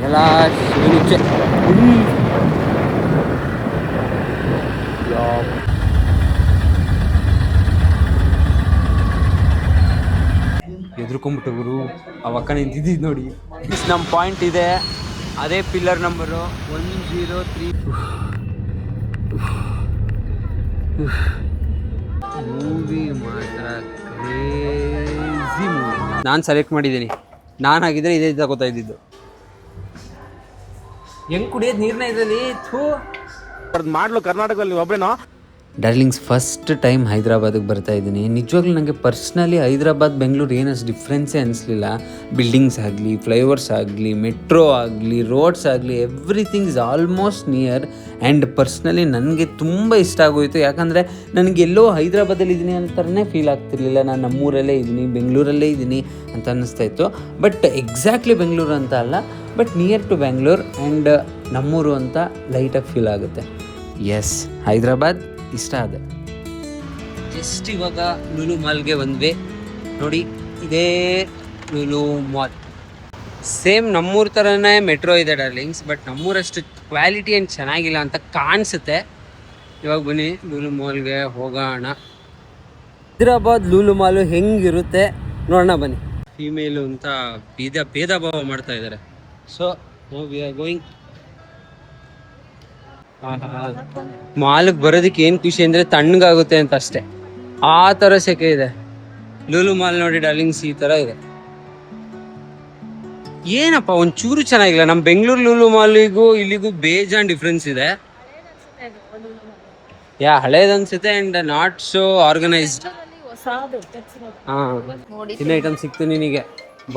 ಎಲ್ಲ ಶಿವನಿಚ್ಛೆ. ಎದ್ರುಕೊಂಡ್ಬಿಟ್ಟವರು ಅವಕ್ಕ ನಿಂತಿದ್ದು ನೋಡಿ. ನಮ್ಮ ಪಾಯಿಂಟ್ ಇದೆ, ಅದೇ ಪಿಲ್ಲರ್ ನಂಬರು 103. ಮೂವಿ ಮಾತ್ರ ಕ್ರೇಜಿ ಮೂವಿ. ನಾನು ಸೆಲೆಕ್ಟ್ ಮಾಡಿದ್ದೀನಿ. ನಾನಾಗಿದ್ದರೆ ಇದೇ ತಗೋತಾ ಇದ್ದಿದ್ದು. ಹೆಂಗೆ ಕುಡಿಯೋದು ನೀರನ್ನ ಇದರಲ್ಲಿ ಮಾಡ್ಲು ಕರ್ನಾಟಕದಲ್ಲಿ ಒಬ್ಬರೇನೋ. ಡಾರ್ಲಿಂಗ್ಸ್, ಫಸ್ಟ್ ಟೈಮ್ ಹೈದ್ರಾಬಾದಿಗೆ ಬರ್ತಾ ಇದ್ದೀನಿ. ನಿಜವಾಗ್ಲೂ ನನಗೆ ಪರ್ಸ್ನಲಿ ಹೈದ್ರಾಬಾದ್ ಬೆಂಗಳೂರು ಏನಷ್ಟು ಡಿಫ್ರೆನ್ಸೇ ಅನಿಸ್ಲಿಲ್ಲ. ಬಿಲ್ಡಿಂಗ್ಸ್ ಆಗಲಿ, ಫ್ಲೈಓವರ್ಸ್ ಆಗಲಿ, ಮೆಟ್ರೋ ಆಗಲಿ, ರೋಡ್ಸ್ ಆಗಲಿ, everything is almost near. And personally ನನಗೆ ತುಂಬ ಇಷ್ಟ ಆಗೋಯಿತು. ಯಾಕಂದರೆ ನನಗೆ ಎಲ್ಲೋ ಹೈದ್ರಾಬಾದಲ್ಲಿ ಇದ್ದೀನಿ ಅಂತಲೇ ಫೀಲ್ ಆಗ್ತಿರ್ಲಿಲ್ಲ. ನಾನು ನಮ್ಮೂರಲ್ಲೇ ಇದ್ದೀನಿ, ಬೆಂಗಳೂರಲ್ಲೇ ಇದ್ದೀನಿ ಅಂತ ಅನ್ನಿಸ್ತಾ ಇತ್ತು. ಬಟ್ ಎಕ್ಸಾಕ್ಟ್ಲಿ ಬೆಂಗಳೂರು ಅಂತ ಅಲ್ಲ, but near to Bengaluru and ನಮ್ಮೂರು ಅಂತ ಲೈಟಾಗಿ ಫೀಲ್ ಆಗುತ್ತೆ. ಎಸ್, ಹೈದ್ರಾಬಾದ್ ಇಷ್ಟ ಆದ. ಜಸ್ಟ್ ಇವಾಗ ಲೂಲು ಮಾಲ್ಗೆ ಬಂದ್ವಿ ನೋಡಿ. ಇದೇ ಲೂಲು ಮಾಲ್. ಸೇಮ್ ನಮ್ಮೂರ ಥರನೇ ಮೆಟ್ರೋ ಇದೆ ಡಾರ್ಲಿಂಗ್ಸ್, ಬಟ್ ನಮ್ಮೂರಷ್ಟು ಕ್ವಾಲಿಟಿ ಏನು ಚೆನ್ನಾಗಿಲ್ಲ ಅಂತ ಕಾಣಿಸುತ್ತೆ. ಇವಾಗ ಬನ್ನಿ ಲೂಲು ಮಾಲ್ಗೆ ಹೋಗೋಣ. ಹೈದ್ರಾಬಾದ್ ಲೂಲು ಮಾಲು ಹೆಂಗಿರುತ್ತೆ ನೋಡೋಣ ಬನ್ನಿ. ಫೀಮೇಲು ಅಂತ ಭೇದ ಭಾವ ಮಾಡ್ತಾ ಇದ್ದಾರೆ. So we are going. ಮಾಲ್ಗೆ ಬರೋದಕ್ಕೆ ಏನು ಖುಷಿ ಅಂದರೆ ತಣ್ಣಗಾಗುತ್ತೆ ಅಂತ ಅಷ್ಟೇ, ಆ ಥರ ಸೆಕೆ ಇದೆ. ಲೂಲು ಮಾಲ್ ನೋಡಿ ಡಾರ್ಲಿಂಗ್ಸ್, ಈ ಥರ ಇದೆ. ಏನಪ್ಪ ಒಂಚೂರು ಚೆನ್ನಾಗಿಲ್ಲ. ನಮ್ಮ ಬೆಂಗಳೂರು ಲೂಲು ಮಾಲಿಗೂ ಇಲ್ಲಿಗೂ ಬೇಜಾನ್ ಡಿಫ್ರೆನ್ಸ್ ಇದೆ. ಹಳೇದು ಅನ್ಸುತ್ತೆ ಆ್ಯಂಡ್ ನಾಟ್ ಸೋ ಆರ್ಗನೈಸ್ಡ್. ತಿನ್ನೋ ಐಟಮ್ ಸಿಕ್ತು ನಿನಗೆ,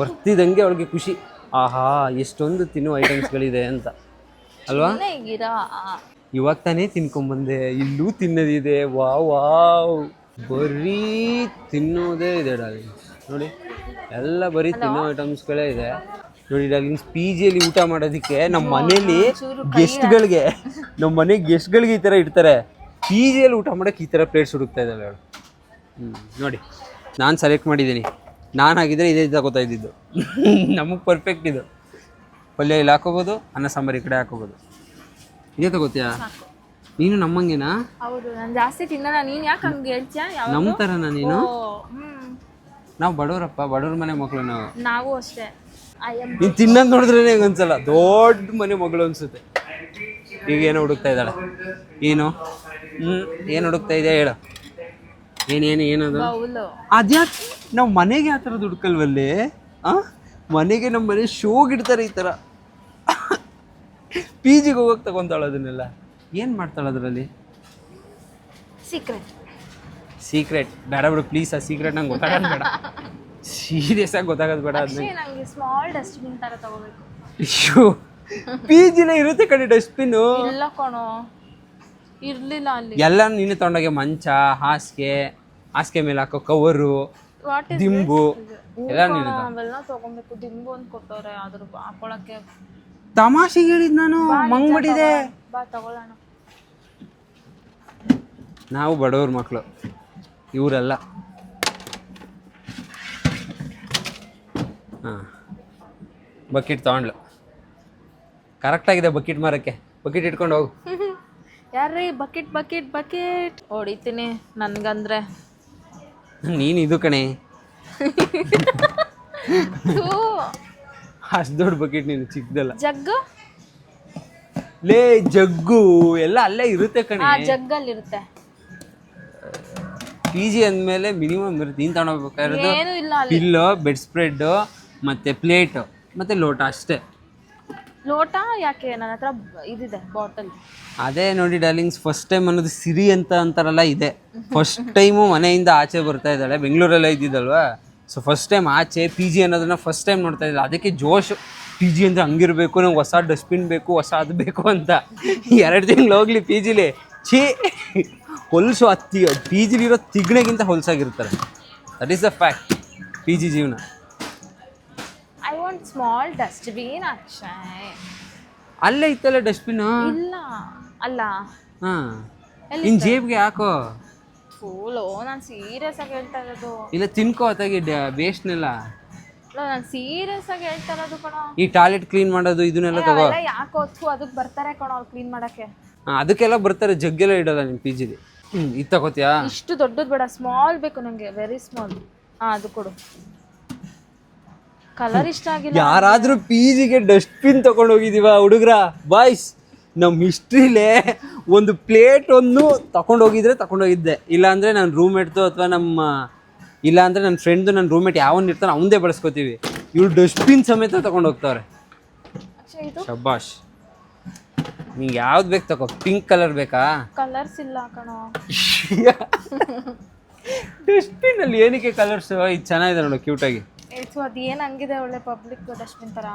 ಬರ್ತಿದ್ದಂಗೆ ಅವಳಿಗೆ ಖುಷಿ. ಆಹಾ, ಎಷ್ಟೊಂದು ತಿನ್ನೋ ಐಟಮ್ಸ್ಗಳಿದೆ ಅಂತ ಅಲ್ವಾ. ಇವಾಗ ತಾನೇ ತಿನ್ಕೊಂಬಂದೆ, ಇಲ್ಲೂ ತಿನ್ನೋದಿದೆ. ವಾವ್, ಬರೀ ತಿನ್ನೋದೇ ಇದೆ ಡಾರ್ಲಿಂಗ್ಸ್. ನೋಡಿ ಎಲ್ಲ ಬರೀ ತಿನ್ನೋ ಐಟಮ್ಸ್ಗಳೇ ಇದೆ ನೋಡಿ ಡಾರ್ಲಿಂಗ್ಸ್. ಪಿ ಜಿಯಲ್ಲಿ ಊಟ ಮಾಡೋದಕ್ಕೆ ನಮ್ಮ ಮನೇಲಿ ಗೆಸ್ಟ್ಗಳಿಗೆ ಈ ಥರ ಇಡ್ತಾರೆ. ಪಿ ಜಿಯಲ್ಲಿ ಊಟ ಮಾಡೋಕ್ಕೆ ಈ ಥರ ಪ್ಲೇಟ್ಸ್ ಹುಡುಕ್ತಾ ಇದ್ದಾಳೆ ಅವಳು. ನೋಡಿ, ನಾನು ಸೆಲೆಕ್ಟ್ ಮಾಡಿದ್ದೀನಿ. ನಾನಾಗಿದ್ದರೆ ಇದೇ ತಗೋತಾ ಇದ್ದಿದ್ದು. ನಮಗೆ ಪರ್ಫೆಕ್ಟ್ ಇದು. ಪಲ್ಯ ಇಲ್ಲಿ ಹಾಕೋಬೋದು, ಅನ್ನ ಸಾಂಬಾರು ಈ ಕಡೆ ಹಾಕೋಬೋದು. ಇದೇ ತಗೋತೀಯಾ ನೀನು? ನಮ್ಮಂಗೆನಾ? ಹೌದು, ನಾನು ಜಾಸ್ತಿ ತಿನ್ನಲ್ಲ. ನೀನು ಯಾಕೆ ಹಂಗೆ ಹೇಳ್ತೀಯಾ? ನಮ್ಮ ಥರನಾ ನೀನು? ನಾವು ಬಡವರಪ್ಪ, ಬಡವ್ರ ಮನೆ ಮಕ್ಕಳು ನಾವು ಅಷ್ಟೇ. ನೀನು ತಿನ್ನೋದು ನೋಡಿದ್ರೆ ಒಂದ್ಸಲ ದೊಡ್ಡ ಮನೆ ಮಗಳು ಅನ್ಸುತ್ತೆ. ಈಗ ಏನೋ ಹುಡುಕ್ತಾ ಇದ್ದಾಳೆ. ಏನು ಹುಡುಕ್ತಾ ಇದೆಯಾ ಹೇಳು. ಏನದು? ಅದ್ಯಾಕೆ ನಾವು ಮನೆಗೆ ಆ ಥರದ್ದು ಹುಡುಕಲ್ವಲ್ಲಿ? ಮನೆಗೆ ನಮ್ಮ ಮನೆ ಶೋಗಿಡ್ತಾರೆ ಈ ಥರ. ಪಿ ಜಿಗೆ ಹೋಗೋಕೆ ತಗೊಂತಾಳ ಅದನ್ನೆಲ್ಲ. ಏನು ಮಾಡ್ತಾಳೆ ಅದರಲ್ಲಿ? ಸೀಕ್ರೆಟ್ ಬೇಡ ಬಿಡು ಪ್ಲೀಸ್. ಆ ಸೀಕ್ರೆಟ್ ನಂಗೆ ಗೊತ್ತಾಗೋದು ಬೇಡ. ಸೀರಿಯಸ್ ಆಗಿ ಗೊತ್ತಾಗೋದು ಬೇಡ. ಅದನ್ನ ಸ್ಮಾಲ್ ಡಸ್ಟ್ಬಿನ್ ತರ ತಗೋಬೇಕು. ಅಯ್ಯೋ, ಪಿ ಜಿಲೇ ಇರುತ್ತೆ ಕಡೆ ಡಸ್ಟ್ಬಿನ್ನು. ಇಲ್ಲ ಕಣೋ, ಇರ್ಲಿಲ್ಲ ಅಲ್ಲಿ. ಎಲ್ಲ ನೀನು ತಗೊಂಡೋಗಿ ಹಾಸಿಗೆ ಮೇಲೆ ಹಾಕೋ ಕವರು, ದಿಂಬು ಎಲ್ಲ ನೀನು ಅವೆಲ್ಲ ತಗೊಬೇಕು. ದಿಂಬು ಅಂತ ಕೊಟ್ಟವ್ರೆ, ಅದ್ರ ಹಾಕೊಳಕ್ಕೆ. ತಮಾಷೆಗೆ ಹೇಳಿದ್ ನಾನು, ಮಂಗ್ಬಿಟ್ಟಿದೆ. ಬಾ ತಗೊಳ್ಳೋಣ. ನಾವು ಬಡವ್ರ ಮಕ್ಕಳು, ಇವರೆಲ್ಲ. ಬಕೆಟ್ ತಗೊಂಡ್ಲು. ಕರೆಕ್ಟಾಗಿದೆ ಬಕೆಟ್ ಮಾರಕ್ಕೆ. ಬಕೆಟ್ ಇಟ್ಕೊಂಡು ಹೋಗು. ಯಾರ್ರೀ ಬಕೆಟ್ ಹೊಡಿತೀನಿ ನನ್ಗಂದ್ರೆ. ನೀನು ಇದು ಕಣೆ. ಅಷ್ಟು ದೊಡ್ಡ ಬಕೆಟ್ ನೀನು, ಚಿಕ್ಕದಲ್ಲ. ಜಗ್ಗು ಲೇ, ಜಗ್ಗು ಎಲ್ಲ ಅಲ್ಲೇ ಇರುತ್ತೆ ಕಣೆ. ಜಗ್ಗಲ್ಲಿ ಇರುತ್ತೆ. ಪಿ ಜಿ ಅಂದಮೇಲೆ ಮಿನಿಮಮ್ ಇರುತ್ತೆ. ನೀನು ತಗೊಂಡೋಗ್ಬೇಕಾಗಿರೋದು ಏನು ಇಲ್ಲ, ಪಿಲ್ಲೋ, ಬೆಡ್ ಸ್ಪ್ರೆಡ್, ಮತ್ತೆ ಪ್ಲೇಟು, ಮತ್ತೆ ಲೋಟ ಅಷ್ಟೇ. ಲೋಟ ಯಾಕೆ? ನನ್ನ ಹತ್ರ ಇದಿದೆ ಬಾಟಲ್. ಅದೇ ನೋಡಿ ಡಾರ್ಲಿಂಗ್ಸ್, ಫಸ್ಟ್ ಟೈಮ್ ಅನ್ನೋದು ಸಿರಿ ಅಂತ ಅಂತಾರಲ್ಲ, ಇದೆ ಫಸ್ಟ್ ಟೈಮು ಮನೆಯಿಂದ ಆಚೆ ಬರ್ತಾ ಇದ್ದಾಳೆ. ಬೆಂಗಳೂರಲ್ಲೇ ಇದ್ದಿದ್ದಲ್ವಾ, ಸೊ ಫಸ್ಟ್ ಟೈಮ್ ಆಚೆ ಪಿ ಜಿ ಅನ್ನೋದನ್ನ ಫಸ್ಟ್ ಟೈಮ್ ನೋಡ್ತಾ ಇದ್ದಾಳೆ. ಅದಕ್ಕೆ ಜೋಶ್. ಪಿ ಜಿ ಅಂದರೆ ಹಂಗಿರಬೇಕು, ನಂಗೆ ಹೊಸ ಡಸ್ಟ್ಬಿನ್ ಬೇಕು, ಹೊಸ ಅದು ಬೇಕು ಅಂತ. 2 ತಿಂಗಳು ಹೋಗ್ಲಿ ಪಿ ಜಿಲಿ. ಹೊಲಸು ಹತ್ತಿ ಪಿ ಜಿಲಿರೋ ತಿಗ್ಣೆಗಿಂತ ಹೊಲಸಾಗಿರ್ತಾರೆ. That is the fact. P G ಜೀವನ. I want small dustbin. Akshay, ಅಲ್ಲೇ ಇತ್ತಲ್ಲ ಡಸ್ಟ್ಬಿನ್. ಇಲ್ಲ ಅಲ್ಲ. ನಿನ್ನ ಜೇಬ್ಗೆ ಹಾಕೋ. ಫೂಲೋ, ನಾನು ಸೀರಿಯಸ್ ಆಗಿ ಹೇಳ್ತಾ ಇರೋದು. ಇಲ್ಲ ತಿನ್ಕೋ, ಅತ್ತಾಗಿ ವೇಸ್ಟ್ನೆಲ್ಲ. ನಾನು ಸೀರಿಯಸ್ ಆಗಿ ಹೇಳ್ತಾ ಇರೋದು ಕಣೋ. ಈ ಟಾಯ್ಲೆಟ್ ಕ್ಲೀನ್ ಮಾಡೋದು ಇದನ್ನೆಲ್ಲ ತಗೋ. ಯಾಕೆ ಹೊತ್ತು ಅದಕ್ಕೆ ಬರ್ತಾರೆ ಕಣೋ ಅವ್ರು ಕ್ಲೀನ್ ಮಾಡಕ್ಕೆ. ಅದಕ್ಕೆಲ್ಲ ಬರ್ತಾರೆ, ಜಗ್ಗೆಲ್ಲ ಇಡೋಲ್ಲ ನಿಮ್ಮ ಪಿ ಜಿಲಿ. ಇದು ತಗೋತಿಯಾ? ಇಷ್ಟು ದೊಡ್ಡದು ಬೇಡ, ಸ್ಮಾಲ್ ಬೇಕು ನಂಗೆ, ವೆರಿ ಸ್ಮಾಲ್. ಅದು ಕೊಡು. ಕಲರ್ ಇಷ್ಟ ಆಗಿಲ್ಲ. ಯಾರಾದ್ರೂ ಪಿ ಜಿಗೆ ಡಸ್ಟ್ಬಿನ್ ತಗೊಂಡು ಹೋಗಿದೀವ ಹುಡುಗ್ರ? ಬಾಯ್ಸ್, ನಮ್ಮ ಹಿಸ್ಟ್ರಿಲೇ ಒಂದು ಪ್ಲೇಟ್ ಒಂದು ತಗೊಂಡೋಗಿದ್ರೆ ತಗೊಂಡೋಗಿದ್ದೆ, ಇಲ್ಲಾಂದರೆ ನನ್ನ ರೂಮ್ಮೇಟ್ದು ಅಥವಾ ಇಲ್ಲಾಂದರೆ ನನ್ನ ಫ್ರೆಂಡ್ದು, ನನ್ನ ರೂಮ್ಮೇಟ್ ಯಾವನ್ ಇರ್ತಾನೆ ಅವನದೇ ಬಳಸ್ಕೋತೀವಿ. ಇವ್ರು ಡಸ್ಟ್ಬಿನ್ ಸಮೇತ ತಗೊಂಡು ಹೋಗ್ತಾವ್ರೆ. ಶಬ್ಬಾಷ್. ನಿಂಗೆ ಯಾವ್ದು ಬೇಕು ತಗೋ. ಪಿಂಕ್ ಕಲರ್ ಬೇಕಾ? ಕಲರ್ಸ್ ಇಲ್ಲ ಕಣೋ. ಡಸ್ಟ್ಬಿನ್ ಅಲ್ಲಿ ಏನಕ್ಕೆ ಕಲರ್ಸ್? ಇದು ಚೆನ್ನಾಗಿದೆ ನೋಡು, ಕ್ಯೂಟಾಗಿ. ಅದು ಏನು ಹಂಗಿದೆ, ಒಳ್ಳೆ ಪಬ್ಲಿಕ್ ಡಸ್ಟ್ಬಿನ್ ಥರ.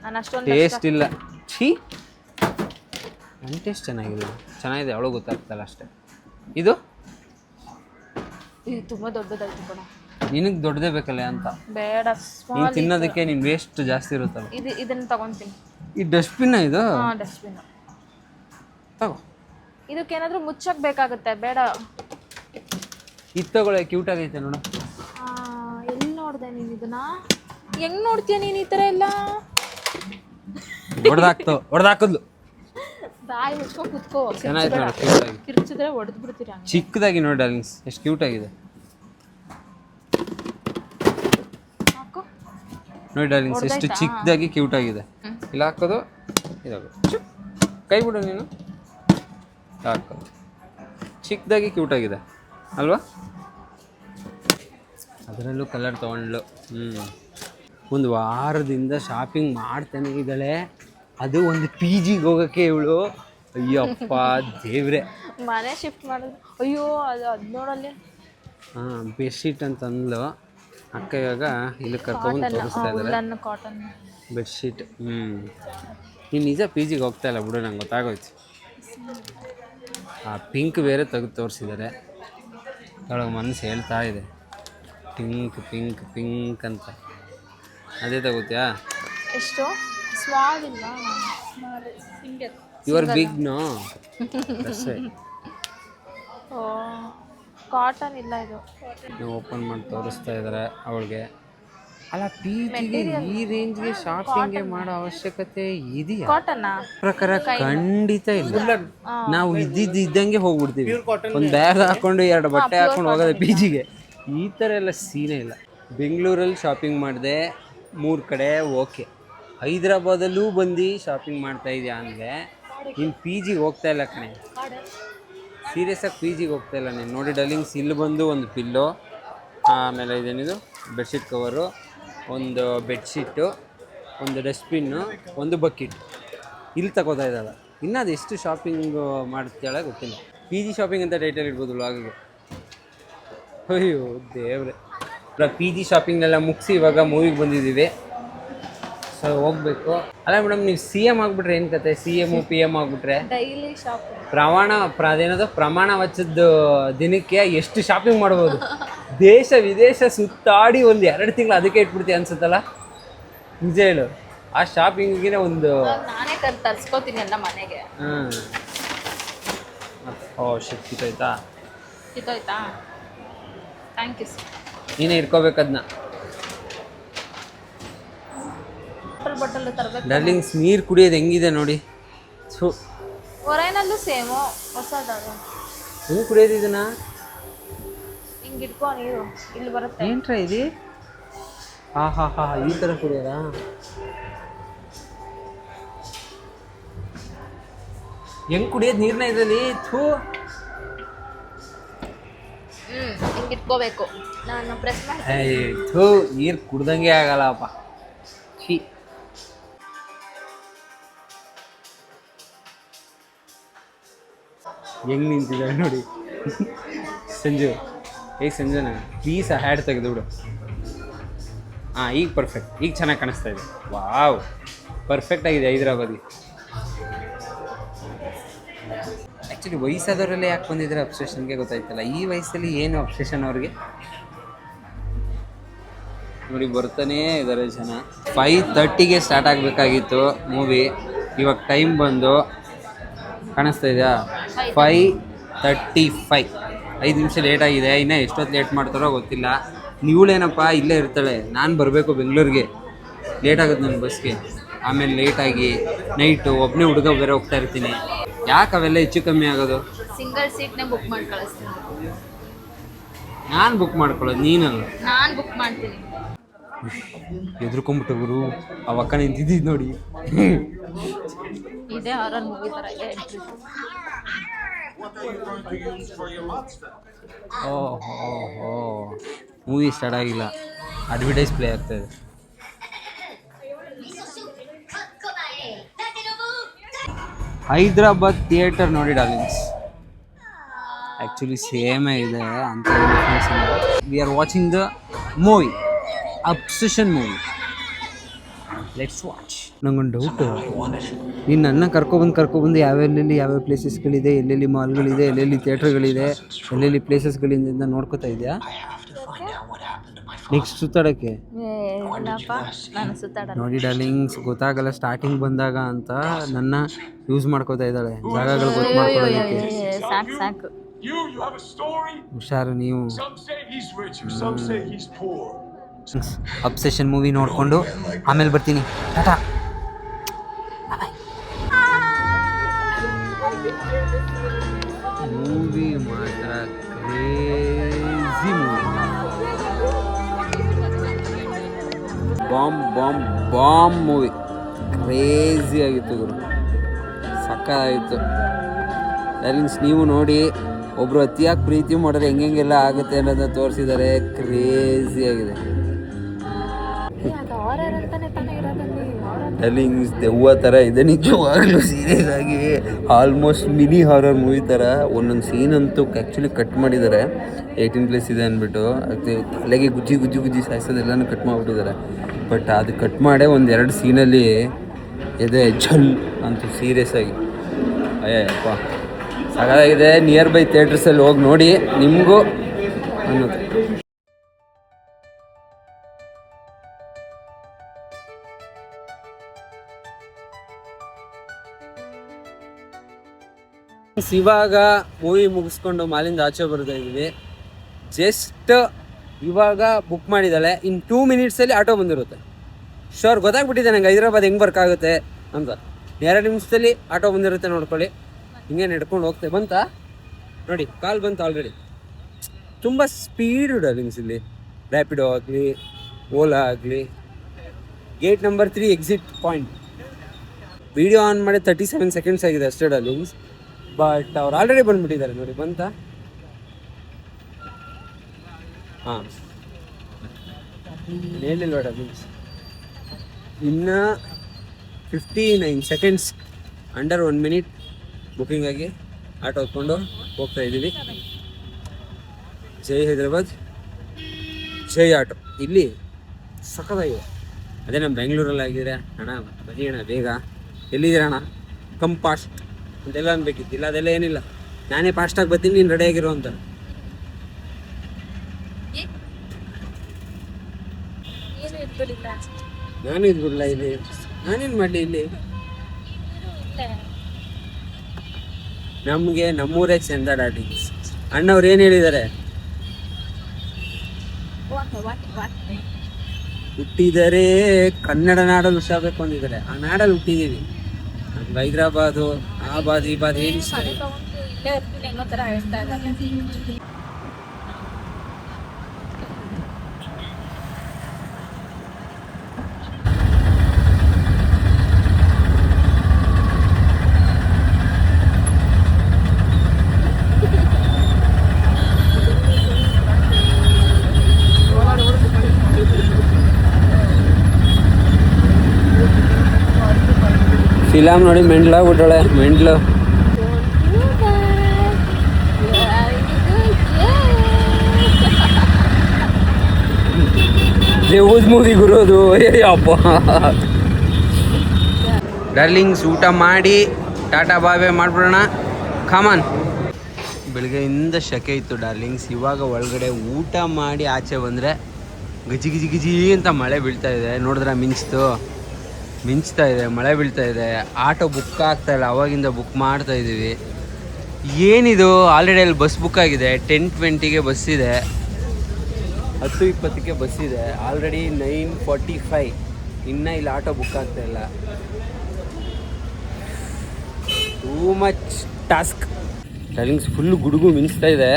ನಾನು ಅಷ್ಟೊಂದು ಟೇಸ್ಟ್ ಇಲ್ಲ. ಛೀ, ನನ್ನ ಟೇಸ್ಟ್ ಚೆನ್ನಾಗಿದೆ ಅವಳು ಗೊತ್ತಾಗ್ತಲ್ಲ ಅಷ್ಟೇ. ಇದು ತುಂಬ ದೊಡ್ಡದಾಯ್ತು ಕಣೋ. ನಿನಗೆ ದೊಡ್ಡದೇ ಬೇಕಲ್ಲ ಅಂತ. ಬೇಡ, ನೀನು ತಿನ್ನೋದಕ್ಕೆ ನೀನು ವೇಸ್ಟ್ ಜಾಸ್ತಿ ಇರುತ್ತಲ್ಲ. ಇದನ್ನ ತಗೊಂತೀನಿ. ಈ ಡಸ್ಟ್ಬಿನ್ ಇದು? ಹಾಂ, ಡಸ್ಟ್ಬಿನ್ ತಗೋ. ಇದಕ್ಕೇನಾದರೂ ಮುಚ್ಚಕ್ಕೆ ಬೇಕಾಗುತ್ತೆ. ಬೇಡ, ಇದು ತಗೊಳ್ಳೆ, ಕ್ಯೂಟ್ ಆಗೈತೆ ನೋಡು. ಎಲ್ಲಿ ನೋಡಿದೆ ನೀನು ಇದನ್ನ? ಹೆಂಗ್ ನೋಡ್ತೀಯ ನೀನು ಈ ಥರ ಎಲ್ಲ? ಹೊಡೆದಾಕದ್ಲು. ಬಾಯಿ ಮುಚ್ಕೊಂಡು ಕುತ್ಕೋ. ಚೆನ್ನಾಗಿದೆ ನೋಡಿ, ಕ್ಯೂಟಾಗಿ. ಕಿರ್ಚಿದ್ರೆ ಹೊಡೆದು ಬಿಡ್ತೀರಾ. ಚಿಕ್ಕದಾಗಿ ನೋಡಿ ಡಾರ್ಲಿಂಗ್ಸ್, ಎಷ್ಟು ಕ್ಯೂಟಾಗಿದೆ ನೋಡಿ ಡಾರ್ಲಿಂಗ್ಸ್, ಎಷ್ಟು ಚಿಕ್ಕದಾಗಿ ಕ್ಯೂಟಾಗಿದೆ. ಇಲ್ಲ ಹಾಕೋದು, ಇದಾಗೋದು. ಕೈ ಬಿಡು ನೀನು. ಹಾಕೋದು ಚಿಕ್ಕದಾಗಿ ಕ್ಯೂಟಾಗಿದೆ ಅಲ್ವಾ? ಅದರಲ್ಲೂ ಕಲರ್ ತೊಗೊಂಡ್ಲು. ಒಂದು ವಾರದಿಂದ ಶಾಪಿಂಗ್ ಮಾಡ್ತಾನೆ ಇದ್ದಾಳೆ. ಅದು ಒಂದು ಪಿ ಜಿಗೆ ಹೋಗೋಕ್ಕೆ ಇವಳು. ಅಯ್ಯಪ್ಪ ದೇವ್ರೆ. ಮನೆ ಶಿಫ್ಟ್ ಮಾಡೋದು. ಅಯ್ಯೋ, ಅದು ನೋಡಲ್ಲಿ. ಬೆಡ್ಶೀಟ್ ಅಂತ ಅಂದ್ಲು ಅಕ್ಕ. ಇವಾಗ ಇಲ್ಲಿ ಕರ್ಕೊಂಡು ತೋರಿಸ್ತಾ ಇದ್ದಾರೆ ಕಾಟನ್ ಬೆಡ್ಶೀಟ್. ನೀನು ನಿಜ ಪಿ ಜಿಗೆ ಹೋಗ್ತಾ ಇಲ್ಲ ಬಿಡು, ನಂಗೆ ಗೊತ್ತಾಗೋಯ್ತು. ಆ ಪಿಂಕ್ ಬೇರೆ ತೆಗೆದು ತೋರಿಸಿದ್ದಾರೆ. ಅವಳಿಗೆ ಮನಸ್ಸು ಹೇಳ್ತಾ ಇದೆ ಪಿಂಕ್ ಪಿಂಕ್ ಪಿಂಕ್ ಅಂತ. ಅದೇ ತಗೋತ್ಯಾ? ಎಷ್ಟು ಸ್ಮಾಲ್ ಇಲ್ಲ, ಯುವರ್ ಬಿಗ್ ನೋ. ಓ, ಕಾಟನ್ ಇಲ್ಲ ಇದು. ಓಪನ್ ಮಾಡಿ ತೋರಿಸ್ತಾ ಇದ್ದಾರೆ ಅವಳಿಗೆ. ಅಲ್ಲ, ಪಿ ಜಿಗೆ ಈ ರೇಂಜ್ಗೆ ಶಾಪಿಂಗ್ ಮಾಡೋ ಅವಶ್ಯಕತೆ ಇದೆಯಾ? ಕಾಟನ್ ಪ್ರಕಾರ ಖಂಡಿತ ಇಲ್ಲ. ನಾವು ಇದ್ದಂಗೆ ಹೋಗ್ಬಿಡ್ತೀವಿ. ಒಂದು ಬ್ಯಾಗ್ ಹಾಕೊಂಡು 2 ಬಟ್ಟೆ ಹಾಕೊಂಡು ಹೋಗೋದೆ ಪಿ ಜಿಗೆ. ಈ ಥರ ಎಲ್ಲ ಸೀನೇ ಇಲ್ಲ. ಬೆಂಗಳೂರಲ್ಲಿ ಶಾಪಿಂಗ್ ಮಾಡಿದೆ 3 ಕಡೆ, ಓಕೆ. ಹೈದ್ರಾಬಾದಲ್ಲೂ ಬಂದು ಶಾಪಿಂಗ್ ಮಾಡ್ತಾ ಇದೆಯಾ ಅಂದರೆ ನೀನು ಪಿ ಜಿಗೆ ಹೋಗ್ತಾ ಇಲ್ಲ ಕಣೆ. ಸೀರಿಯಸ್ಸಾಗಿ ಪಿ ಜಿಗೆ ಹೋಗ್ತಾ ಇಲ್ಲ ನೀನು. ನೋಡಿ ಡಾರ್ಲಿಂಗ್ಸ್, ಇಲ್ಲಿ ಬಂದು ಒಂದು ಪಿಲ್ಲೋ, ಆಮೇಲೆ ಇದೇನಿದು ಬೆಡ್ಶೀಟ್ ಕವರು, ಒಂದು ಬೆಡ್ಶೀಟು, ಒಂದು ಡಸ್ಟ್ಬಿನ್ನು, ಒಂದು ಬಕೆಟ್ ಇಲ್ಲಿ ತಗೋತಾ ಇದ್ದಾಳೆ. ಇನ್ನೂ ಅದು ಎಷ್ಟು ಶಾಪಿಂಗ್ ಮಾಡ್ತಾಳೆ ಗೊತ್ತಿಲ್ಲ. ಪಿ ಜಿ ಶಾಪಿಂಗ್ ಅಂತ ಟೈಟಲ್ ಇಡ್ಬೋದು ವ್ಲಾಗಿಗೆ. ಅಯ್ಯೋ ದೇವ್ರೆ. ಪಿ ಜಿ ಶಾಪಿಂಗ್ನೆಲ್ಲ ಮುಗಿಸಿ ಇವಾಗ ಮೂವಿಗೆ ಬಂದಿದ್ದೀವಿ. ಸೊ ಹೋಗ್ಬೇಕು. ಅಲ್ಲ ಮೇಡಮ್, ನೀವು CM ಆಗಿಬಿಟ್ರೆ ಏನು ಕತೆ? CM PM ಆಗಿಬಿಟ್ರೆ ಡೈಲಿ ಶಾಪಿಂಗ್. ಅದೇನದು ಪ್ರಮಾಣ ವಚ್ಚದ ದಿನಕ್ಕೆ ಎಷ್ಟು ಶಾಪಿಂಗ್ ಮಾಡ್ಬೋದು? ದೇಶ ವಿದೇಶ ಸುತ್ತಾಡಿ ಒಂದು 2 ತಿಂಗಳು ಅದಕ್ಕೆ ಇಟ್ಬಿಡ್ತೀವಿ ಅನ್ಸುತ್ತಲ್ಲ. ನಿಜ ಹೇಳು. ಆ ಶಾಪಿಂಗಿಗೆ ಒಂದು ನಾನೇ ತರ್ಸ್ಕೊತೀನಿ ಎಲ್ಲ ಮನೆಗೆ. ಓ ಶಿಟ್, ಕಿತ್ತೋಯ್ತಾ? ಕಿತ್ತೋಯ್ತಾ? Thank you sir. ನೀನೇ ಇಟ್ಕೋಬೇಕದನ್ನ. ಬಟಲ್ ತರಬೇಕು. ಡಾರ್ಲಿಂಗ್ಸ್, ನೀರು ಕುಡಿಯೋದು ಹೆಂಗಿದೆ ನೋಡಿ. ಹೊರೈನಲ್ಲೂ ಸೇಮು, ಹೊಸದಾಗ ಹೆಂಗೆ ಕುಡಿಯೋದು ಇದನ್ನ? ಹಿಂಗೆ ಇಟ್ಕೋ ನೀರು, ಇಲ್ಲಿ ಬರುತ್ತೆ. ಏನ್ರ ಇದು? ಹಾ ಈ ಥರ ಕುಡಿಯೋದಾ? ಹೆಂಗೆ ಕುಡಿಯೋದು ನೀರನ್ನ ಇದರಲ್ಲಿ? ಹಿಂಗೆ ಇಟ್ಕೋಬೇಕು. ನಾನು ಪ್ರೆಸ್ ಮಾಡಿ ನೀರು ಕುಡ್ದಂಗೆ ಆಗಲ್ಲಪ್ಪ. ಛೀ. ಹೆಂಗೆ ನಿಂತಿದ್ದಾಳೆ ನೋಡಿ ಸಂಜು. ಸಂಜುನಾ ಪ್ಲೀಸ್ ಆ ಹ್ಯಾಡ್ ತೆಗೆದು ಬಿಡು. ಈಗ ಪರ್ಫೆಕ್ಟ್, ಈಗ ಚೆನ್ನಾಗಿ ಕಾಣಿಸ್ತಾ ಇದೆ. ವಾವ್, ಪರ್ಫೆಕ್ಟ್ ಆಗಿದೆ ಹೈದ್ರಾಬಾದಿ. ಆ್ಯಕ್ಚುಲಿ ವಯಸ್ಸಾದವರೆಲ್ಲ ಯಾಕೆ ಬಂದಿದ್ದಾರೆ ಅಬ್ಸೆಷನ್ಗೆ ಗೊತ್ತಾಯ್ತಲ್ಲ. ಈ ವಯಸ್ಸಲ್ಲಿ ಏನು ಅಬ್ಸೆಷನ್ ಅವ್ರಿಗೆ? ನೋಡಿ ಬರ್ತಾನೇ ಇದ್ದಾರೆ ಜನ. 5:30ಗೆ ಸ್ಟಾರ್ಟ್ ಆಗಬೇಕಾಗಿತ್ತು ಮೂವಿ. ಇವಾಗ ಟೈಮ್ ಬಂದು ಕಾಣಿಸ್ತಾ ಇದೆಯಾ? 5:35. 5 ನಿಮಿಷ ಲೇಟ್ ಆಗಿದೆ. ಇನ್ನೂ ಎಷ್ಟೊತ್ತು ಲೇಟ್ ಮಾಡ್ತಾರೋ ಗೊತ್ತಿಲ್ಲ. ಇವಳೇನಪ್ಪ ಇಲ್ಲೇ ಇರ್ತಾಳೆ, ನಾನು ಬರಬೇಕು ಬೆಂಗಳೂರಿಗೆ, ಲೇಟ್ ಆಗುತ್ತೆ ನನ್ನ ಬಸ್ಗೆ, ಆಮೇಲೆ ಲೇಟಾಗಿ ನೈಟು ಒಬ್ಬನೇ ಹುಡುಗ ಬೇರೆ ಹೋಗ್ತಾ ಇರ್ತೀನಿ. ಯಾಕೆ ಅವೆಲ್ಲ ಹೆಚ್ಚು ಕಮ್ಮಿ ಆಗೋದು? ಸಿಂಗಲ್ ಸೀಟ್ನೇ ಬುಕ್ ಮಾಡಿ ಕಳಿಸ್ತೀನಿ. ನಾನು ಬುಕ್ ಮಾಡ್ಕೊಳ್ಳೋದು, ನೀನಲ್ಲ. ನಾನು ಬುಕ್ ಮಾಡ್ತೀನಿ. ಎದ್ರುಕೊಂಬಿಟ್ಟು ಗುರು, ಅವ ಅಕ್ಕ ನಿಂತಿದ್ದು ನೋಡಿ. ಇದೇ ಹಾರರ್ ಮೂವಿ ಥರ ಇದೆ ಎಂಟ್ರಿ. ಓಹೋ, ಮೂವಿ ಸ್ಟಾರ್ಟ್ ಆಗಿಲ್ಲ, ಅಡ್ವರ್ಟೈಸ್ ಪ್ಲೇ ಆಗ್ತಾ ಇದೆ. ಹೈದ್ರಾಬಾದ್ ಥಿಯೇಟರ್ ನೋಡಿ ಡಾರ್ಲಿಂಗ್ಸ್, ಆ್ಯಕ್ಚುಲಿ ಸೇಮೇ ಇದೆ ಅಂತ. We are watching the movie, obsession movie. Let's watch. ನಂಗೊಂದು ಡೌಟು, ನೀನು ನನ್ನ ಕರ್ಕೊಬಂದು ಯಾವ್ಯಾವ ಪ್ಲೇಸಸ್ಗಳಿದೆ, ಎಲ್ಲೆಲ್ಲಿ ಮಾಲ್ಗಳಿದೆ, ಎಲ್ಲೆಲ್ಲಿ ಥಿಯೇಟ್ರ್ಗಳಿದೆ, ಎಲ್ಲೆಲ್ಲಿ ಪ್ಲೇಸಸ್ಗಳಿಂದ ನೋಡ್ಕೋತಾ ಇದೆಯಾ ನೆಕ್ಸ್ಟ್ ಸುತ್ತಾಡೋಕ್ಕೆ? ನೋಡಿ ಡಾರ್ಲಿಂಗ್ಸ್, ಗೊತ್ತಾಗಲ್ಲ ಸ್ಟಾರ್ಟಿಂಗ್ ಬಂದಾಗ ಅಂತ ನನ್ನ ಯೂಸ್ ಮಾಡ್ಕೋತಾ ಇದ್ದಾಳೆ ಜಾಗಗಳು ಗೊತ್ತು ಮಾಡ್ಕೊಳ್ಳೋದಕ್ಕೆ. ಸಾಕು ಹುಷಾರು ನೀವು. ಅಬ್ಸೆಷನ್ ಮೂವಿ ನೋಡಿಕೊಂಡು ಆಮೇಲೆ ಬರ್ತೀನಿ, ಟಾಟಾ. ಮೂವಿ ಮಾತ್ರ crazy movie, bomb movie, crazy ಆಗಿತ್ತು ಗುರು, ಸಕ್ಕತ್ತಾಗಿತ್ತು. ಡಾರ್ಲಿಂಗ್ಸ್ ನೀವು ನೋಡಿ, ಒಬ್ಬರು ಅತಿಯಾಗಿ ಪ್ರೀತಿ ಮಾಡಿದ್ರೆ ಹೆಂಗೆಲ್ಲ ಆಗುತ್ತೆ ಅನ್ನೋದನ್ನ ತೋರಿಸಿದ್ದಾರೆ, ಕ್ರೇಜಿ ಆಗಿದೆ. ಡಾರ್ಲಿಂಗ್ಸ್ ದೆವ್ವ ಥರ ಇದೆ ನಿಜವಾಗ್ಲೂ, ಸೀರಿಯಸ್ ಆಗಿ ಆಲ್ಮೋಸ್ಟ್ ಮಿನಿ ಹಾರರ್ ಮೂವಿ ಥರ. ಒಂದೊಂದು ಸೀನ್ ಅಂತೂ ಆ್ಯಕ್ಚುಲಿ ಕಟ್ ಮಾಡಿದ್ದಾರೆ, 18+ ಇದೆ ಅಂದ್ಬಿಟ್ಟು. ಅದು ತಲೆಗೆ ಗುಜ್ಜಿ ಸಾಯಿಸೋದೆಲ್ಲನೂ ಕಟ್ ಮಾಡಿಬಿಟ್ಟಿದ್ದಾರೆ. ಬಟ್ ಅದು ಕಟ್ ಮಾಡೇ 1-2 ಸೀನಲ್ಲಿ ಎದೆ ಝಲ್ ಅಂತೂ ಸೀರಿಯಸ್ ಆಗಿ. ಅಯ್ಯಪ್ಪ ಸಾಕಾಗಿದೆ. ನಿಯರ್ ಬೈ ಥಿಯೇಟರ್ಸಲ್ಲಿ ಹೋಗಿ ನೋಡಿ ನಿಮಗೂ ಅನ್ನೋದು. ಇವಾಗ ಮೂವಿ ಮುಗಿಸ್ಕೊಂಡು ಮಾಲಿಂದ ಆಚೆ ಬರ್ತಾ ಇದ್ದೀವಿ. ಜಸ್ಟ್ ಇವಾಗ ಬುಕ್ ಮಾಡಿದ್ದಾಳೆ, ಇನ್ನು 2 ಮಿನಿಟ್ಸಲ್ಲಿ ಆಟೋ ಬಂದಿರುತ್ತೆ. ಶೋರ್ ಗೊತ್ತಾಗ್ಬಿಟ್ಟಿದೆ ನಂಗೆ ಹೈದ್ರಾಬಾದ್ ಹೆಂಗೆ ಬರ್ಕಾಗುತ್ತೆ ಅಂತ. 2 ನಿಮಿಷದಲ್ಲಿ ಆಟೋ ಬಂದಿರುತ್ತೆ, ನೋಡ್ಕೊಳ್ಳಿ. ಹಿಂಗೆ ನಡ್ಕೊಂಡು ಹೋಗ್ತೇವೆ. ಬಂತಾ ನೋಡಿ, ಕಾಲ್ ಬಂತು ಆಲ್ರೆಡಿ. ತುಂಬ ಸ್ಪೀಡು ಡಾರ್ಲಿಂಗ್ಸ್ ಇಲ್ಲಿ. ರ್ಯಾಪಿಡೋ ಆಗಲಿ, ಓಲಾ ಆಗಲಿ. Gate number 3 exit point. Video on ಮಾಡಿ 37 ಸೆಕೆಂಡ್ಸ್ ಆಗಿದೆ ಅಷ್ಟೇ ಡಾರ್ಲಿಂಗ್ಸ್. ಬಟ್ ಅವ್ರು ಆಲ್ರೆಡಿ ಬಂದುಬಿಟ್ಟಿದ್ದಾರೆ ನೋಡಿ. ಬಂತಾ? ಹಾಂ, ಹೇಳಿಲ್ವ ಡಾರ್ಲಿಂಗ್ಸ್, ಇನ್ನು 59 ಸೆಕೆಂಡ್ಸ್, ಅಂಡರ್ 1 ಮಿನಿಟ್ ಬುಕ್ಕಿಂಗ್ ಆಗಿ ಆಟೋ ಹೊತ್ಕೊಂಡು ಹೋಗ್ತಾ ಇದ್ದೀವಿ. ಜೈ ಹೈದ್ರಾಬಾದ್, ಜೈ ಆಟೋ. ಇಲ್ಲಿ ಸಖತ್ತಾಗಿದೆ. ಅದೇ ನಮ್ಮ ಬೆಂಗಳೂರಲ್ಲಿ ಆಗಿದ್ರೆ, ಅಣ್ಣ ಬನ್ನಿ ಅಣ್ಣ ಬೇಗ, ಎಲ್ಲಿದ್ದೀರ ಅಣ್ಣ, ಕಮ್ ಫಾಸ್ಟ್ ಅಂತೆಲ್ಲ ಅನ್ಬೇಕಿತ್ತಿಲ್ಲ. ಅದೆಲ್ಲ ಏನಿಲ್ಲ, ನಾನೇ ಫಾಸ್ಟಾಗಿ ಬರ್ತೀನಿ, ನೀನು ರೆಡಿಯಾಗಿರೋ ಅಂತ. ನಾನು ಇದ್ಬಿಡಲ್ಲ ಇಲ್ಲಿ, ನಾನೇನು ಮಾಡಲಿ ಇಲ್ಲಿ? ನಮಗೆ ನಮ್ಮೂರೇ ಚಂದ ಡಾರ್ಲಿಂಗ್ಸ್. ಅಣ್ಣವ್ರು ಏನು ಹೇಳಿದ್ದಾರೆ? ಹುಟ್ಟಿದರೆ ಕನ್ನಡ ನಾಡಲ್ಲಿ ಹುಟ್ಟಾಗಬೇಕು ಅಂದಿದ್ದಾರೆ. ಆ ನಾಡಲ್ಲಿ ಹುಟ್ಟಿದ್ದೀವಿ. ನಮ್ಗೆ ಹೈದ್ರಾಬಾದು ಆ ಬಾದ್ ಈ ಬಾದ್ ಏನು ಇಷ್ಟ ಇಲ್ಲ. ಫಿಲಮ್ ನೋಡಿ ಮೆಂಡ್ಲಾಗ್ಬಿಟ್ಟಾಳೆ, ಮೆಂಡ್ಲು. ದೇವದ್ ಮೂವಿ ಗುರೋದು. ಅಯ್ಯಪ್ಪ ಡಾರ್ಲಿಂಗ್ಸ್, ಊಟ ಮಾಡಿ ಟಾಟಾ ಬಾಬೆ ಮಾಡ್ಬಿಡೋಣ. ಕಾಮನ್. ಬೆಳಗ್ಗೆಯಿಂದ ಶೆಕೆ ಇತ್ತು ಡಾರ್ಲಿಂಗ್ಸ್. ಇವಾಗ ಒಳಗಡೆ ಊಟ ಮಾಡಿ ಆಚೆ ಬಂದರೆ ಗಜಿ ಅಂತ ಮಳೆ ಬೀಳ್ತಾ ಇದೆ. ನೋಡಿದ್ರೆ ಮಿಂಚ್ತಾ ಇದೆ, ಮಳೆ ಬೀಳ್ತಾ ಇದೆ. ಆಟೋ ಬುಕ್ ಆಗ್ತಾಯಿಲ್ಲ, ಅವಾಗಿಂದ ಬುಕ್ ಮಾಡ್ತಾ ಇದ್ದೀವಿ. ಏನಿದು, ಆಲ್ರೆಡಿ ಅಲ್ಲಿ ಬಸ್ ಬುಕ್ ಆಗಿದೆ. 10:20ಗೆ ಬಸ್ ಇದೆ. 10:20ಕ್ಕೆ ಬಸ್ ಇದೆ. ಆಲ್ರೆಡಿ 9:45. ಇನ್ನೂ ಇಲ್ಲಿ ಆಟೋ ಬುಕ್ ಆಗ್ತಾ ಇಲ್ಲ. Too much task. Darlings full ಗುಡುಗು ಮಿಂಚ್ತಾ ಇದೆ.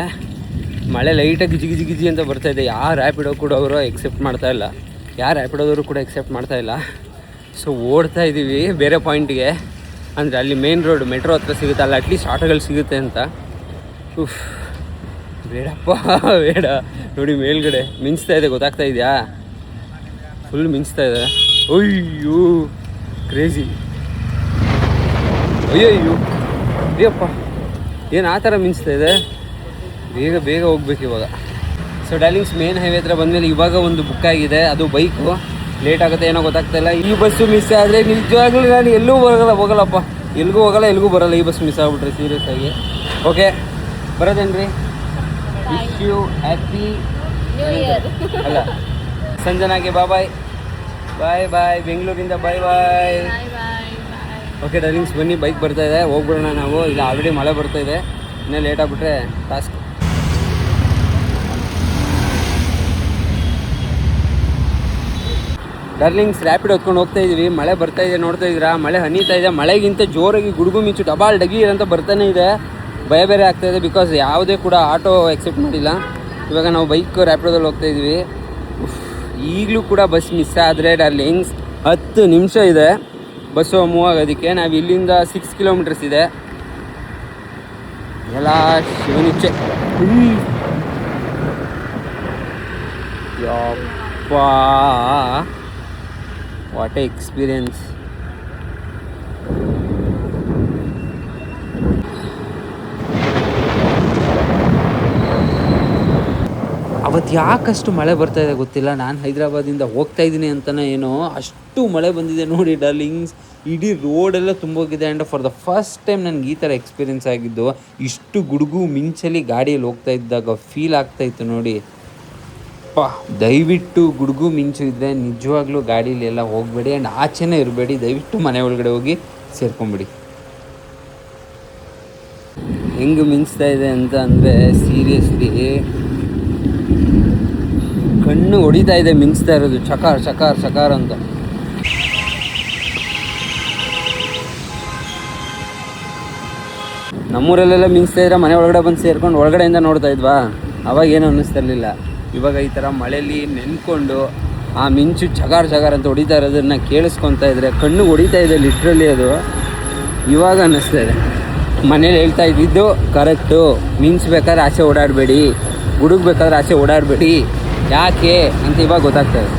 ಮಳೆ ಲೈಟಾಗಿ ಗಿಜಿ ಗಿಜಿ ಅಂತ ಬರ್ತಾ ಇದೆ. ಯಾರು ರ್ಯಾಪಿಡೋ ಕೂಡ ಅವರು ಎಕ್ಸೆಪ್ಟ್ ಮಾಡ್ತಾ ಇಲ್ಲ. ಯಾರು ರ್ಯಾಪಿಡೋದವರು ಕೂಡ ಎಕ್ಸೆಪ್ಟ್ ಮಾಡ್ತಾ ಇಲ್ಲ. ಸೊ ಓಡ್ತಾ ಇದ್ದೀವಿ ಬೇರೆ ಪಾಯಿಂಟ್ಗೆ. ಅಂದರೆ ಅಲ್ಲಿ ಮೇನ್ ರೋಡ್ ಮೆಟ್ರೋ ಹತ್ರ ಸಿಗುತ್ತೆ, ಅಲ್ಲಿ ಅಟ್ಲೀಸ್ಟ್ ಆಟೋಗಳು ಸಿಗುತ್ತೆ ಅಂತ. ಬೇಡಪ್ಪ ಬೇಡ. ನೋಡಿ ಮೇಲ್ಗಡೆ ಮಿಂಚ್ತಾ ಇದೆ, ಗೊತ್ತಾಗ್ತಾ ಇದೆಯಾ? ಫುಲ್ ಮಿಂಚ್ತಾ ಇದೆ. ಅಯ್ಯೋ ಕ್ರೇಜಿ. ಅಯ್ಯಯ್ಯೋ ಅಯ್ಯಪ್ಪ, ಏನು ಆ ಥರ ಮಿಂಚ್ತಾ ಇದೆ. ಬೇಗ ಬೇಗ ಹೋಗ್ಬೇಕು ಇವಾಗ. ಸೊ ಡಾರ್ಲಿಂಗ್ಸ್ ಮೇನ್ ಹೈವೇ ಹತ್ರ ಬಂದಮೇಲೆ ಇವಾಗ ಒಂದು ಬುಕ್ ಆಗಿದೆ, ಅದು ಬೈಕು. ಲೇಟ್ ಆಗುತ್ತೆ ಏನೋ ಗೊತ್ತಾಗ್ತಾ ಇಲ್ಲ. ಈ ಬಸ್ಸು ಮಿಸ್ ಆದರೆ ನಿಜವಾಗ್ಲೂ ನಾನು ಎಲ್ಲೂ ಹೋಗಲ್ಲಪ್ಪ, ಎಲ್ಲಿಗೂ ಹೋಗಲ್ಲ, ಎಲ್ಲಿಗೂ ಬರೋಲ್ಲ. ಈ ಬಸ್ ಮಿಸ್ ಆಗ್ಬಿಟ್ರೆ ಸೀರಿಯಸ್ ಆಗಿ. ಓಕೆ ಬರೋದೇನ್ರಿ? ವಿಶ್ ಯು ಹ್ಯಾಪಿ ಅಲ್ಲ ಸಂಜನಾಗೆ ಬಾಯ್ ಬಾಯ್ ಬಾಯ್. ಬೆಂಗಳೂರಿಂದ ಬಾಯ್ ಬಾಯ್. ಓಕೆ ಡಾರ್ಲಿಂಗ್ಸ್ ಬನ್ನಿ, ಬೈಕ್ ಬರ್ತಾ ಇದೆ, ಹೋಗ್ಬಿಡೋಣ ನಾವು. ಇಲ್ಲ ಆಲ್ರೆಡಿ ಮಳೆ ಬರ್ತಾ ಇದೆ, ಇನ್ನೂ ಲೇಟ್ ಆಗಿಬಿಟ್ರೆ ಟಾಸ್ಕ್. ಡಾರ್ಲಿಂಗ್ಸ್ ರ್ಯಾಪಿಡ್ ಹೊತ್ಕೊಂಡು ಹೋಗ್ತಾ ಇದೀವಿ. ಮಳೆ ಬರ್ತಾ ಇದೆ, ನೋಡ್ತಾ ಇದ್ದೀರಾ? ಮಳೆ ಹನೀತಾ ಇದೆ. ಮಳೆಗಿಂತ ಜೋರಾಗಿ ಗುಡುಗು ಮಿಂಚು ಡಬಾಲ್ ಡಗೀರ್ ಅಂತ ಬರ್ತಾನೆ ಇದೆ. ಭಯ ಬೇರೆ ಆಗ್ತಾ ಇದೆ, ಬಿಕಾಸ್ ಯಾವುದೇ ಕೂಡ ಆಟೋ ಎಕ್ಸೆಪ್ಟ್ ಮಾಡಿಲ್ಲ. ಇವಾಗ ನಾವು ಬೈಕ್ ರ್ಯಾಪಿಡೋದಲ್ಲಿ ಹೋಗ್ತಾ ಇದ್ವಿ. ಈಗಲೂ ಕೂಡ ಬಸ್ ಮಿಸ್ ಆದರೆ ಡಾರ್ಲಿಂಗ್ಸ್ 10 ನಿಮಿಷ ಇದೆ ಬಸ್ಸು ಮೂವ್ ಆಗೋದಕ್ಕೆ. ನಾವು ಇಲ್ಲಿಂದ 6 ಕಿಲೋಮೀಟರ್ಸ್ ಇದೆ. ಎಲ್ಲ ಶಿವನಿಚ್ಛೆ. ಯಪ್ಪಾ ವಾಟ್ ಎ ಎಕ್ಸ್ಪೀರಿಯನ್ಸ್. ಅವತ್ತು ಯಾಕಷ್ಟು ಮಳೆ ಬರ್ತಾ ಇದೆ ಗೊತ್ತಿಲ್ಲ. ನಾನು ಹೈದ್ರಾಬಾದಿಂದ ಹೋಗ್ತಾ ಇದ್ದೀನಿ ಅಂತಲೇ ಏನೋ ಅಷ್ಟು ಮಳೆ ಬಂದಿದೆ ನೋಡಿ ಡಾರ್ಲಿಂಗ್ಸ್. ಇಡೀ ರೋಡೆಲ್ಲ ತುಂಬೋಗಿದೆ. And for the first time ನನಗೆ ಈ ಥರ ಎಕ್ಸ್ಪೀರಿಯೆನ್ಸ್ ಆಗಿದ್ದು. ಇಷ್ಟು ಗುಡುಗು ಮಿಂಚಲಿ ಗಾಡಿಯಲ್ಲಿ ಹೋಗ್ತಾ ಇದ್ದಾಗ ಫೀಲ್ ಆಗ್ತಾಯಿತ್ತು ನೋಡಿ. ದಯವಿಟ್ಟು ಗುಡುಗು ಮಿಂಚು ಇದ್ದರೆ ನಿಜವಾಗ್ಲೂ ಗಾಡೀಲಿ ಎಲ್ಲ ಹೋಗಬೇಡಿ. ಆ್ಯಂಡ್ ಆಚೆನೇ ಇರಬೇಡಿ. ದಯವಿಟ್ಟು ಮನೆ ಒಳಗಡೆ ಹೋಗಿ ಸೇರ್ಕೊಂಬಿಡಿ. ಹೆಂಗೆ ಮಿಂಚ್ತಾ ಇದೆ ಅಂತ ಅಂದರೆ ಸೀರಿಯಸ್ಲಿ ಕಣ್ಣು ಹೊಡಿತಾ ಇದೆ ಮಿಂಚ್ತಾ ಇರೋದು. ಚಕಾರ್ ಚಕಾರ್ ಚಕಾರ್ ಅಂತ. ನಮ್ಮೂರಲ್ಲೆಲ್ಲ ಮಿಂಚ್ತಾ ಇದ್ರೆ ಮನೆ ಒಳಗಡೆ ಬಂದು ಸೇರ್ಕೊಂಡು ಒಳಗಡೆಯಿಂದ ನೋಡ್ತಾ ಇದ್ವಾ, ಅವಾಗ ಏನೂ ಅನ್ನಿಸ್ತಿರ್ಲಿಲ್ಲ. ಇವಾಗ ಈ ಥರ ಮಳೆಯಲ್ಲಿ ನೆನ್ಕೊಂಡು ಆ ಮಿಂಚು ಚಗಾರ್ ಚಗಾರ್ ಅಂತ ಹೊಡಿತಾ ಇರೋದನ್ನ ಕೇಳಿಸ್ಕೊತಾ ಇದ್ರೆ ಕಣ್ಣು ಹೊಡಿತಾ ಇದೆ ಲಿಟ್ರಲಿ. ಅದು ಇವಾಗ ಅನ್ನಿಸ್ತಾ ಇದೆ. ಮನೇಲಿ ಹೇಳ್ತಾ ಇದ್ದಿದ್ದು ಕರೆಕ್ಟು. ಮಿಂಚ್ಬೇಕಾದ್ರೆ ಆಚೆ ಓಡಾಡಬೇಡಿ, ಗುಡುಗಬೇಕಾದ್ರೆ ಆಚೆ ಓಡಾಡಬೇಡಿ, ಯಾಕೆ ಅಂತ ಇವಾಗ ಗೊತ್ತಾಗ್ತಾ ಇದೆ.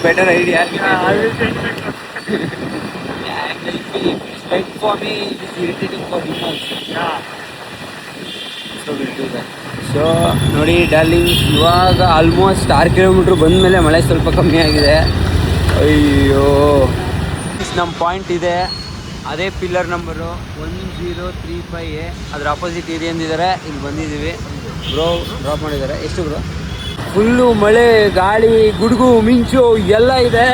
Better idea. For me, it is irritating for him also. So we'll do that. So ನೋಡಿ ಡಾರ್ಲಿಂಗ್ಸ್, ಇವಾಗ ಆಲ್ಮೋಸ್ಟ್ 6 ಕಿಲೋಮೀಟ್ರ್ ಬಂದಮೇಲೆ ಮಳೆ ಸ್ವಲ್ಪ ಕಮ್ಮಿ ಆಗಿದೆ. ಅಯ್ಯೋ, ನಮ್ಮ ಪಾಯಿಂಟ್ ಇದೆ, ಅದೇ ಪಿಲ್ಲರ್ ನಂಬರು 1035A. ಅದ್ರ ಆಪೋಸಿಟ್ ಏರಿಯಂದಿದ್ದಾರೆ. ಇಲ್ಲಿ ಬಂದಿದ್ದೀವಿ. ಬ್ರೋ ಡ್ರಾಪ್ ಮಾಡಿದ್ದಾರೆ. ಎಷ್ಟು ಬ್ರೋ? ಫುಲ್ಲು ಮಳೆ, ಗಾಳಿ, ಗುಡುಗು, ಮಿಂಚು ಎಲ್ಲ ಇದೆ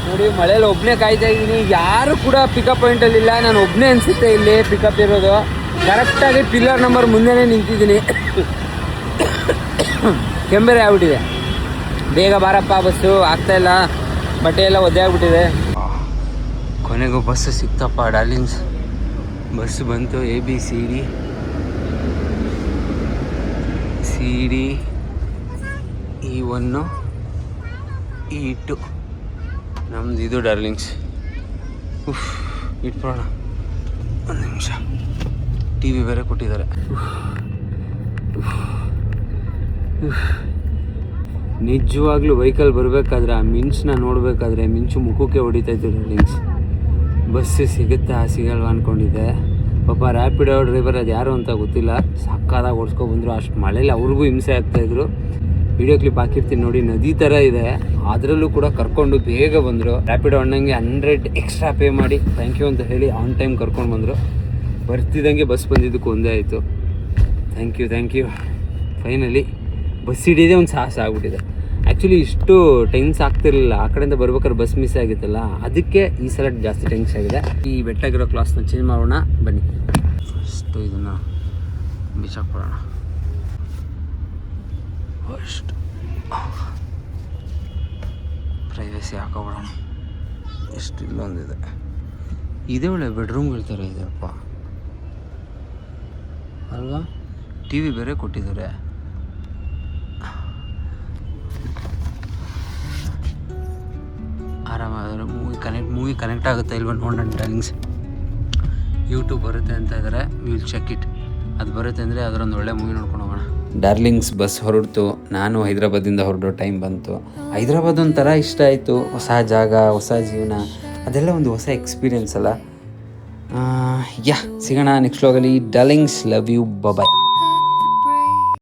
ನೋಡಿ. ಮಳೇಲಿ ಒಬ್ಬನೇ ಕಾಯ್ತಾ ಇದ್ದೀನಿ. ಯಾರು ಕೂಡ ಪಿಕಪ್ ಪಾಯಿಂಟಲ್ಲಿಲ್ಲ. ನಾನು ಒಬ್ಬನೇ ಅನಿಸುತ್ತೆ ಇಲ್ಲಿ ಪಿಕಪ್ ಇರೋದು. ಕರೆಕ್ಟಾಗಿ ಪಿಲ್ಲರ್ ನಂಬರ್ ಮುಂದೆನೇ ನಿಂತಿದ್ದೀನಿ. ಕೆಂಬೇರೆ ಆಗ್ಬಿಟ್ಟಿದೆ. ಬೇಗ ಬಾರಪ್ಪ, ಬಸ್ಸು ಆಗ್ತಾಯಿಲ್ಲ, ಬಟ್ಟೆ ಎಲ್ಲ ಒದ್ದೆ ಆಗ್ಬಿಟ್ಟಿದೆ. ಕೊನೆಗೂ ಬಸ್ಸು ಸಿಕ್ತಪ್ಪ ಡಾರ್ಲಿಂಗ್ಸ್. ಬಸ್ಸು ಬಂತು. ABCD E1 E2 ನಮ್ದು ಇದು ಡಾರ್ಲಿಂಗ್ಸ್. ಇಟ್ಬಿಡೋಣ ಒಂದು ನಿಮಿಷ. TV ಬೇರೆ ಕೊಟ್ಟಿದ್ದಾರೆ. ನಿಜವಾಗ್ಲೂ ವೆಹಿಕಲ್ ಬರಬೇಕಾದ್ರೆ ಆ ಮಿಂಚನ್ನ ನೋಡಬೇಕಾದ್ರೆ ಮಿಂಚು ಮುಖಕ್ಕೆ ಹೊಡಿತಾಯಿತ್ತು ಡಾರ್ಲಿಂಗ್ಸ್. ಬಸ್ಸು ಸಿಗುತ್ತಾ ಸಿಗಲ್ವಾ ಅಂದ್ಕೊಂಡಿದ್ದೆ. ಪಾಪ ರ್ಯಾಪಿಡೋ ಡ್ರೈವರ್ ಅದು ಯಾರು ಅಂತ ಗೊತ್ತಿಲ್ಲ, ಸಕ್ಕದಾಗಿ ಓಡಿಸ್ಕೊಬಂದರು. ಅಷ್ಟು ಮಳೇಲಿ ಅವ್ರಿಗೂ ಹಿಂಸೆ ಆಗ್ತಾಯಿದ್ರು. ವಿಡಿಯೋ ಕ್ಲಿಪ್ ಹಾಕಿರ್ತೀನಿ ನೋಡಿ. ನದಿ ಥರ ಇದೆ, ಅದರಲ್ಲೂ ಕೂಡ ಕರ್ಕೊಂಡು ಬೇಗ ಬಂದರು. ರ್ಯಾಪಿಡೋ ಅಣ್ಣಂಗೆ 100 ಎಕ್ಸ್ಟ್ರಾ ಪೇ ಮಾಡಿ ಥ್ಯಾಂಕ್ ಯು ಅಂತ ಹೇಳಿ ಆನ್ ಟೈಮ್ ಕರ್ಕೊಂಡು ಬಂದರು. ಬರ್ತಿದ್ದಂಗೆ ಬಸ್ ಬಂದಿದ್ದಕ್ಕೂ ಒಂದೇ ಆಯಿತು. Thank you. ಫೈನಲಿ ಬಸ್ ಹಿಡಿಯೋದೇ ಒಂದು ಸಾಹಸ ಆಗ್ಬಿಟ್ಟಿದೆ. ಆ್ಯಕ್ಚುಲಿ ಇಷ್ಟು ಟೆನ್ಸ್ ಆಗ್ತಿರಲಿಲ್ಲ, ಆ ಕಡೆಯಿಂದ ಬರ್ಬೇಕಾದ್ರೆ ಬಸ್ ಮಿಸ್ ಆಗಿತ್ತಲ್ಲ, ಅದಕ್ಕೆ ಈ ಸಲ ಜಾಸ್ತಿ ಟೆನ್ಸ್ ಆಗಿದೆ. ಈ ಬೆಟ್ಟಾಗಿರೋ ಕ್ಲಾಸ್ನ ಚೇಂಜ್ ಮಾಡೋಣ ಬನ್ನಿ. ಫಸ್ಟು ಇದನ್ನು ಬಿಸಾಕ್ಬಿಡೋಣ. First privacy ಹಾಕೋಬಿಡೋಣ. ಎಷ್ಟು ಇಲ್ಲೊಂದಿದೆ, ಇದೇ ಒಳ್ಳೆ ಬೆಡ್ರೂಮ್ಗಳ ಥರ ಇದೆಯಪ್ಪ ಅಲ್ವಾ? ಟಿ ವಿ ಬೇರೆ ಕೊಟ್ಟಿದ್ದಾರೆ. ಆರಾಮಾದ್ರೆ ಮೂವಿ ಕನೆಕ್ಟ್ ಆಗುತ್ತೆ ಇಲ್ವ ನೋಡೋಣ. ಡಾರ್ಲಿಂಗ್ಸ್ ಯೂಟ್ಯೂಬ್ ಬರುತ್ತೆ ಅಂತ ಇದ್ದಾರೆ, ವಿಲ್ ಚೆಕ್ ಇಟ್. ಅದು ಬರುತ್ತೆ ಅಂದರೆ ಅದರೊಂದು ಒಳ್ಳೆ ಮೂವಿ ನೋಡ್ಕೊಂಡು ಹೋಗೋಣ. ಡಾರ್ಲಿಂಗ್ಸ್ ಬಸ್ ಹೊರಡ್ತು, ನಾನು ಹೈದ್ರಾಬಾದಿಂದ ಹೊರಡೋ ಟೈಮ್ ಬಂತು. ಹೈದ್ರಾಬಾದ್ ಒಂಥರ ಇಷ್ಟ ಆಯಿತು, ಹೊಸ ಜಾಗ, ಹೊಸ ಜೀವನ, ಅದೆಲ್ಲ ಒಂದು ಹೊಸ ಎಕ್ಸ್ಪೀರಿಯನ್ಸ್ ಅಲ್ಲ. ಸಿಗೋಣ ನೆಕ್ಸ್ಟ್ ವ್ಲಾಗಲ್ಲಿ. Darlings, love you, bye.